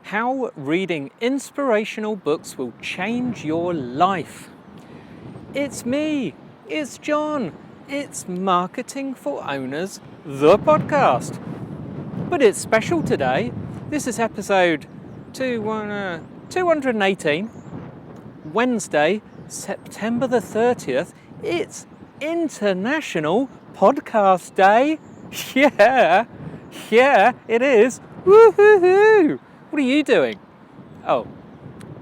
How reading inspirational books will change your life. It's me, it's John, it's Marketing for Owners, the podcast. But it's special today. This is episode 218, Wednesday, September the 30th. It's International Podcast Day. Yeah, it is. Woohoo! What are you doing? Oh,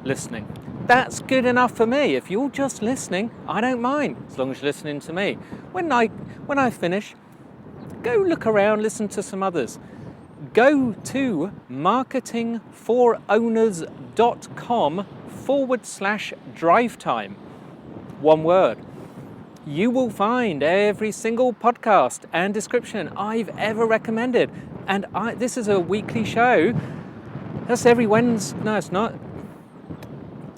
listening. That's good enough for me. If you're just listening, I don't mind, as long as you're listening to me. When I finish, go look around, listen to some others. Go to marketingforowners.com/drive time. One word. You will find every single podcast and description I've ever recommended. And this is a weekly show. That's every Wednesday. No, it's not.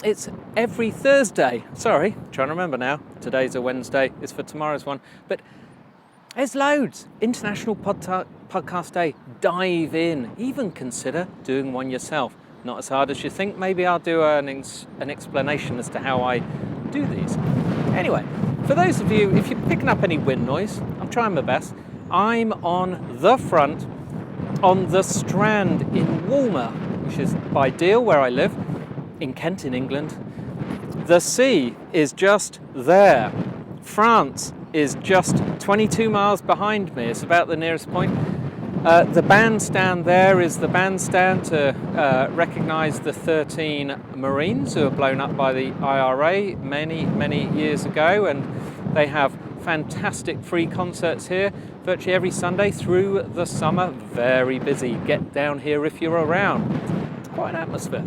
It's every Thursday. Sorry, trying to remember now. Today's a Wednesday. It's for tomorrow's one. But there's loads. International Podcast Day. Dive in. Even consider doing one yourself. Not as hard as you think. Maybe I'll do an explanation as to how I do these. Anyway, for those of you, if you're picking up any wind noise, I'm trying my best. I'm on the front, on the Strand in Walmer, which is by Deal, where I live, in Kent, in England. The sea is just there. France is just 22 miles behind me. It's about the nearest point. The bandstand there is the bandstand to recognise the 13 Marines who were blown up by the IRA many years ago, and they have fantastic free concerts here virtually every Sunday through the summer. Very busy. Get down here if you're around. It's quite an atmosphere.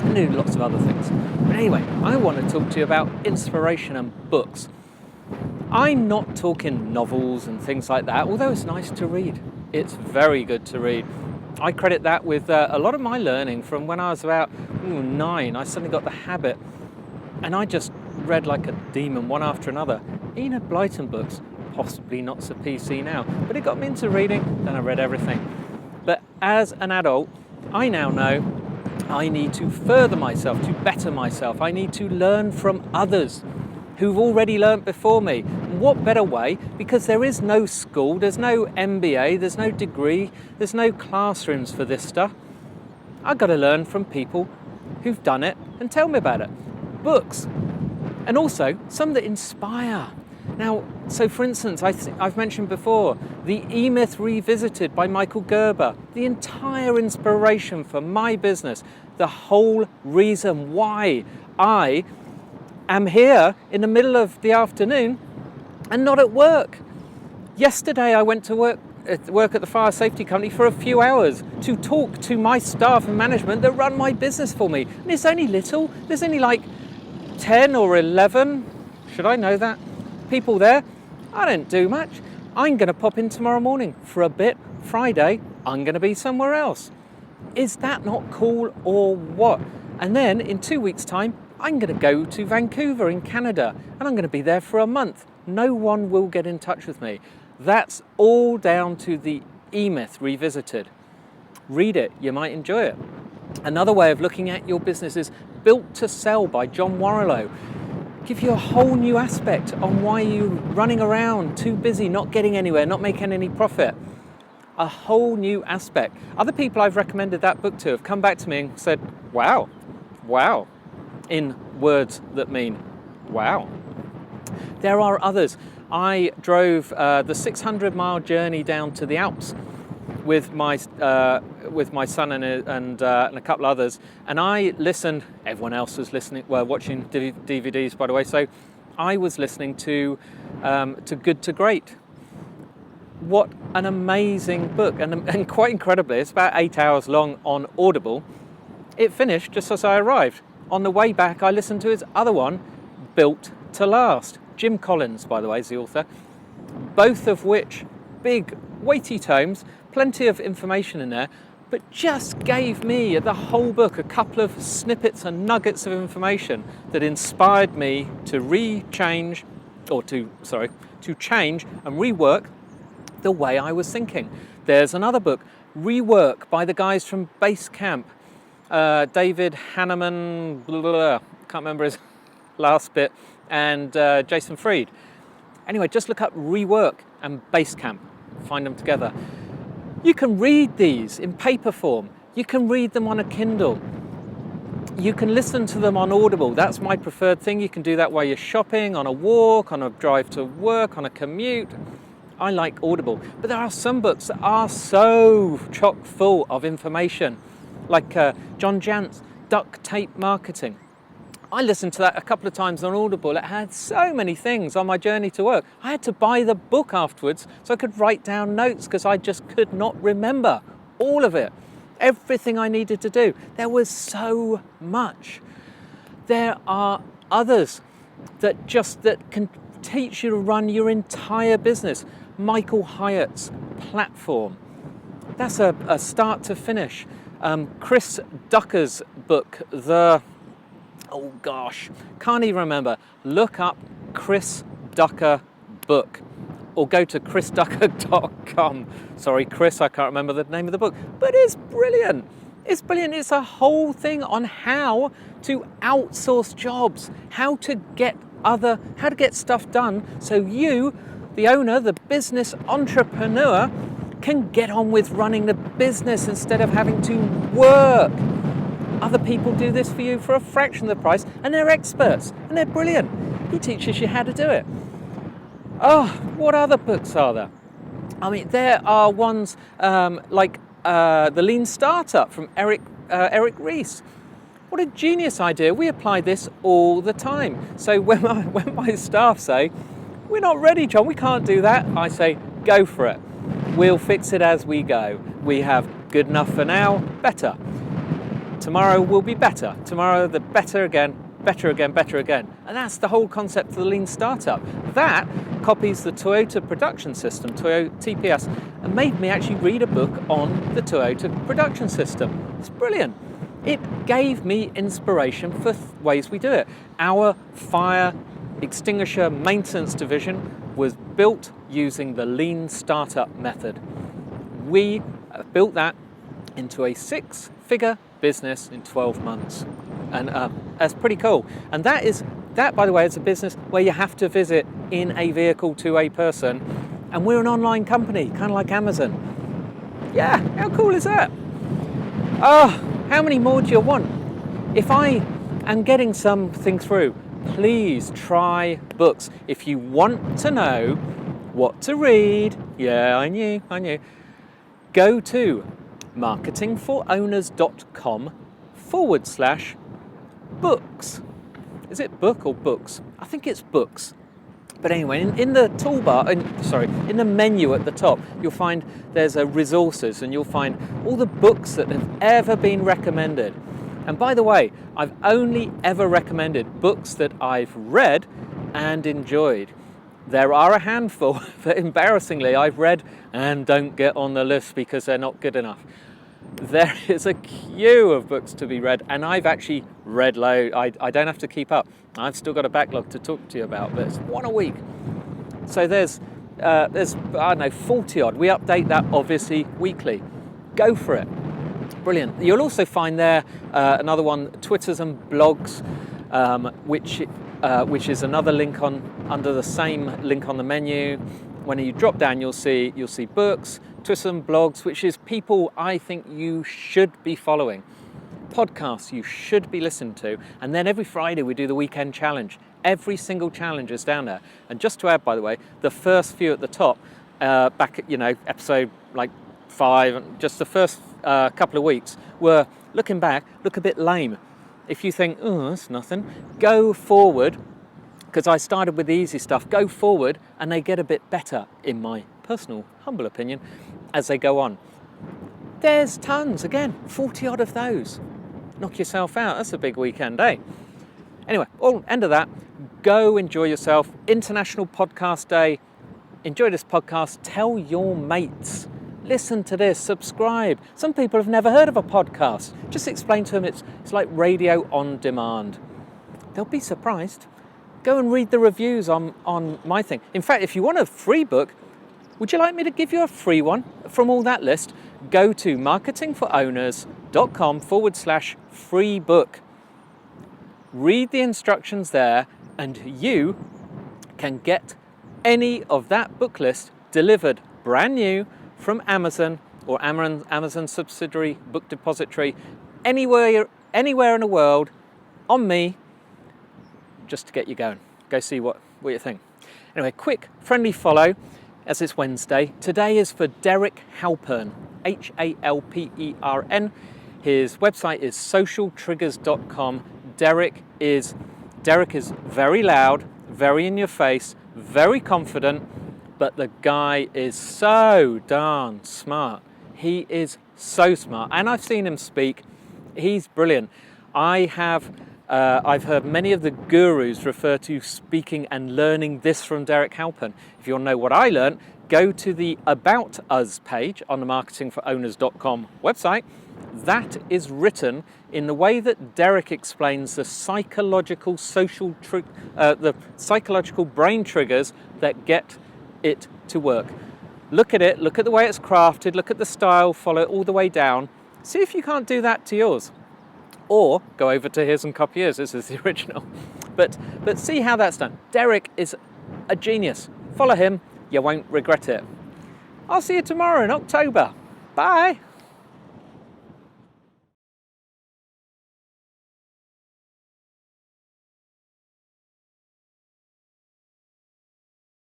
And do lots of other things. But anyway, I want to talk to you about inspiration and books. I'm not talking novels and things like that, although it's nice to read. It's very good to read. I credit that with a lot of my learning from when I was about 9. I suddenly got the habit, and I just read like a demon, one after another. Enid Blyton books, possibly not so PC now, but it got me into reading, then I read everything. But as an adult, I now know I need to further myself, to better myself. I need to learn from others who've already learnt before me. What better way? Because there is no school, there's no MBA, there's no degree, there's no classrooms for this stuff. I've got to learn from people who've done it and tell me about it. Books. And also some that inspire. Now, so for instance, I've mentioned before, the E-Myth Revisited by Michael Gerber, the entire inspiration for my business, the whole reason why I am here in the middle of the afternoon and not at work. Yesterday I went to work at the fire safety company for a few hours to talk to my staff and management that run my business for me. And it's only little, there's only like 10 or 11, should I know that, people there. I don't do much. I'm going to pop in tomorrow morning for a bit. Friday, I'm going to be somewhere else. Is that not cool or what? And then in 2 weeks' time, I'm going to go to Vancouver in Canada, and I'm going to be there for a month. No one will get in touch with me. That's all down to the E-Myth Revisited. Read it, you might enjoy it. Another way of looking at your business is Built to Sell by John Warrillow. Give you a whole new aspect on why you're running around, too busy, not getting anywhere, not making any profit. A whole new aspect. Other people I've recommended that book to have come back to me and said, wow, in words that mean wow. There are others. I drove the 600-mile journey down to the Alps with my son and a couple others, and I listened. Everyone else was listening, watching DVDs, by the way. So I was listening to Good to Great. What an amazing book, and quite incredibly, it's about 8 hours long on Audible. It finished just as I arrived. On the way back, I listened to his other one, Built to Last. Jim Collins, by the way, is the author. Both of which, big, weighty tomes, plenty of information in there, but just gave me, the whole book, a couple of snippets and nuggets of information that inspired me to change and rework the way I was thinking. There's another book, Rework, by the guys from Basecamp. David Hanneman, blah, blah, blah, can't remember his last bit, and Jason Fried. Anyway, just look up Rework and Basecamp, find them together. You can read these in paper form. You can read them on a Kindle. You can listen to them on Audible. That's my preferred thing. You can do that while you're shopping, on a walk, on a drive to work, on a commute. I like Audible. But there are some books that are so chock full of information, like John Jant's Duct Tape Marketing. I listened to that a couple of times on Audible. It had so many things on my journey to work. I had to buy the book afterwards so I could write down notes because I just could not remember all of it. Everything I needed to do. There was so much. There are others that can teach you to run your entire business. Michael Hyatt's platform. That's a start to finish. Chris Ducker's book, oh gosh, can't even remember. Look up Chris Ducker book or go to chrisducker.com. Sorry, Chris, I can't remember the name of the book, but it's brilliant. It's brilliant. It's a whole thing on how to outsource jobs, how to get stuff done so you, the owner, the business entrepreneur, can get on with running the business instead of having to work. Other people do this for you for a fraction of the price, and they're experts, and they're brilliant. He teaches you how to do it. Oh, what other books are there? I mean, there are ones like The Lean Startup from Eric Ries. What a genius idea. We apply this all the time. So when my staff say, "We're not ready, John, we can't do that," I say, go for it. We'll fix it as we go. We have good enough for now, better. Tomorrow will be better. Tomorrow, the better again, better again, better again. And that's the whole concept of the Lean Startup. That copies the Toyota production system, Toyota TPS, and made me actually read a book on the Toyota production system. It's brilliant. It gave me inspiration for ways we do it. Our fire extinguisher maintenance division was built using the Lean Startup method. We built that into a 6-figure business in 12 months. And that's pretty cool. And that, by the way, is a business where you have to visit in a vehicle to a person. And we're an online company, kind of like Amazon. Yeah, how cool is that? Oh, how many more do you want? If I am getting something through, please try books. If you want to know what to read, yeah, I knew. Go to marketingforowners.com/books. Is it book or books? I think it's books. But anyway, in the toolbar, in the menu at the top, you'll find there's a resources, and you'll find all the books that have ever been recommended. And by the way, I've only ever recommended books that I've read and enjoyed. There are a handful that embarrassingly I've read and don't get on the list because they're not good enough. There is a queue of books to be read, and I've actually read loads. I don't have to keep up. I've still got a backlog to talk to you about, but it's one a week. So there's I don't know, 40 odd. We update that obviously weekly. Go for it. Brilliant. You'll also find there another one, Twitters and Blogs, which is another link under the same link on the menu. When you drop down, you'll see books, Twitter and Blogs, which is people I think you should be following. Podcasts you should be listening to. And then every Friday we do the weekend challenge. Every single challenge is down there. And just to add, by the way, the first few at the top, back at, episode like 5, just the first couple of weeks were, looking back, look a bit lame. If you think, oh, that's nothing, go forward, because I started with the easy stuff, go forward, and they get a bit better, in my personal, humble opinion, as they go on. There's tons, again, 40 odd of those. Knock yourself out, that's a big weekend, eh? Anyway, end of that, go enjoy yourself. International Podcast Day. Enjoy this podcast, tell your mates. Listen to this, subscribe. Some people have never heard of a podcast. Just explain to them it's like radio on demand. They'll be surprised. Go and read the reviews on my thing. In fact, if you want a free book, would you like me to give you a free one from all that list? Go to marketingforowners.com inspirational.com/free book. Read the instructions there and you can get any of that book list delivered brand new from Amazon or Amazon subsidiary book depository anywhere in the world on me, just to get you going. Go see what you think. Anyway, quick friendly follow as it's Wednesday. Today is for Derek Halpern, Halpern. His website is socialtriggers.com. Derek is very loud, very in your face, very confident, but the guy is so darn smart. He is so smart, and I've seen him speak. He's brilliant. I've heard many of the gurus refer to speaking and learning this from Derek Halpern. If you want to know what I learned, go to the About Us page on the marketingforowners.com website. That is written in the way that Derek explains the psychological brain triggers that get it to work. Look at it, look at the way it's crafted, look at the style, follow it all the way down. See if you can't do that to yours. Or go over to his and copy his. This is the original. But see how that's done. Derek is a genius. Follow him, you won't regret it. I'll see you tomorrow in October. Bye.